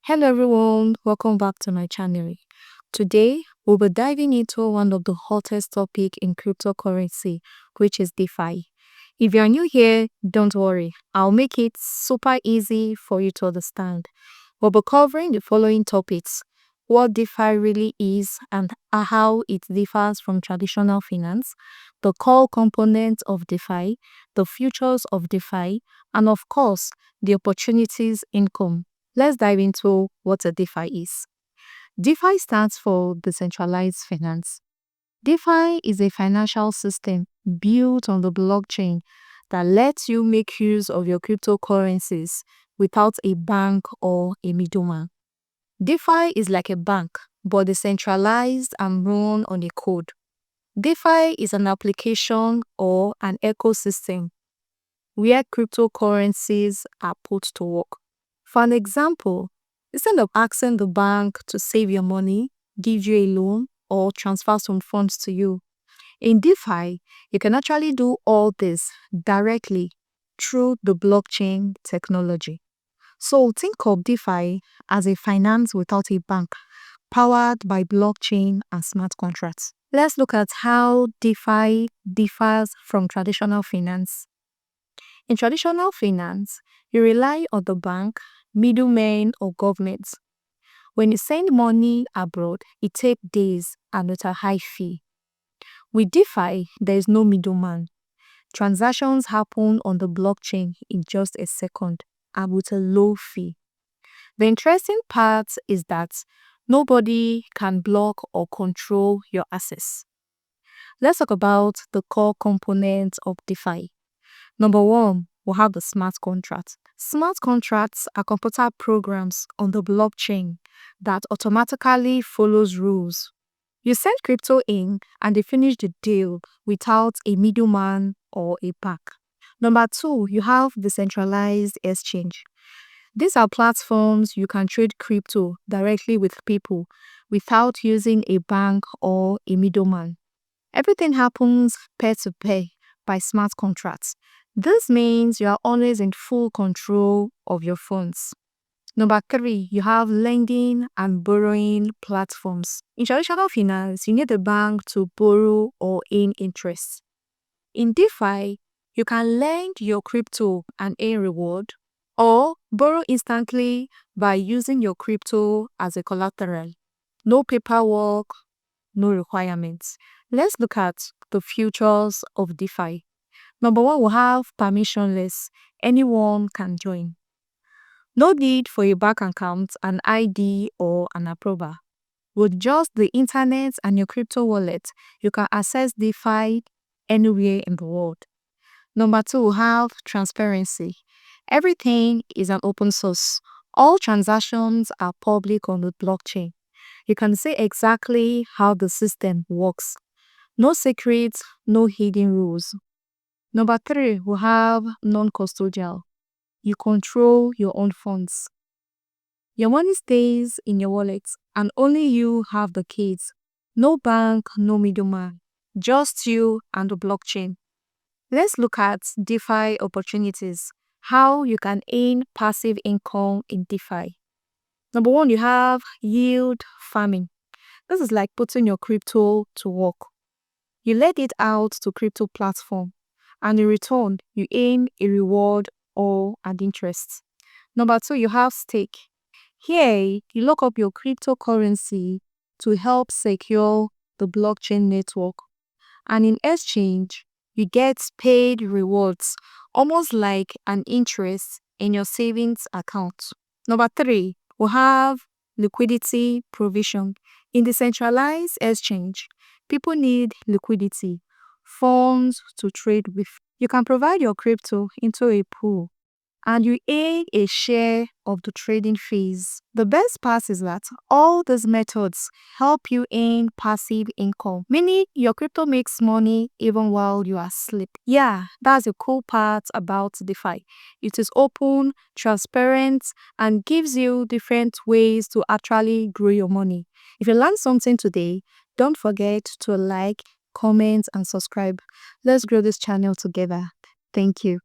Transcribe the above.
Hello everyone, welcome back to my channel. Today, we'll be diving into one of the hottest topics in cryptocurrency, which is DeFi. If you're new here, don't worry, I'll make it super easy for you to understand. We'll be covering the following topics: what DeFi really is and how it differs from traditional finance, the core components of DeFi, the futures of DeFi, and of course, the opportunities income. Let's dive into what a DeFi is. DeFi stands for Decentralized Finance. DeFi is a financial system built on the blockchain that lets you make use of your cryptocurrencies without a bank or a middleman. DeFi is like a bank, but decentralized and run on a code. DeFi is an application or an ecosystem where cryptocurrencies are put to work. For an example, instead of asking the bank to save your money, give you a loan, or transfer some funds to you, in DeFi, you can actually do all this directly through the blockchain technology. So think of DeFi as a finance without a bank, powered by blockchain and smart contracts. Let's look at how DeFi differs from traditional finance. In traditional finance, you rely on the bank, middlemen, or governments. When you send money abroad, it takes days and at a high fee. With DeFi, there is no middleman. Transactions happen on the blockchain in just a second and with a low fee. The interesting part is that nobody can block or control your access. Let's talk about the core components of DeFi. Number one, we have the smart contract. Smart contracts are computer programs on the blockchain that automatically follows rules. You send crypto in and they finish the deal without a middleman or a bank. Number two, you have decentralized exchange. These are platforms you can trade crypto directly with people without using a bank or a middleman. Everything happens peer-to-peer by smart contracts. This means you are always in full control of your funds. Number three, you have lending and borrowing platforms. In traditional finance, you need a bank to borrow or earn interest. In DeFi, you can lend your crypto and earn reward, or borrow instantly by using your crypto as a collateral. No paperwork, no requirements. Let's look at the futures of DeFi. Number one, we have permissionless. Anyone can join. No need for a bank account, an ID, or an approval. With just the internet and your crypto wallet, you can access DeFi anywhere in the world. Number two, we have transparency. Everything is an open source. All transactions are public on the blockchain. You can see exactly how the system works. No secrets, no hidden rules. Number three, we have non-custodial. You control your own funds. Your money stays in your wallet and only you have the keys. No bank, no middleman. Just you and the blockchain. Let's look at DeFi opportunities. How you can earn passive income in DeFi. Number one, you have yield farming. This is like putting your crypto to work. You let it out to crypto platform, and in return, you earn a reward or an interest. Number two, you have stake. Here, you lock up your cryptocurrency to help secure the blockchain network. And in exchange, you get paid rewards, almost like an interest in your savings account. Number three, we have liquidity provision. In decentralized exchange, people need liquidity, funds to trade with. You can provide your crypto into a pool and you earn a share of the trading fees. The best part is that all these methods help you earn passive income, meaning your crypto makes money even while you are asleep. Yeah, that's the cool part about DeFi. It is open, transparent, and gives you different ways to actually grow your money. If you learned something today, don't forget to like, comment, and subscribe. Let's grow this channel together. Thank you.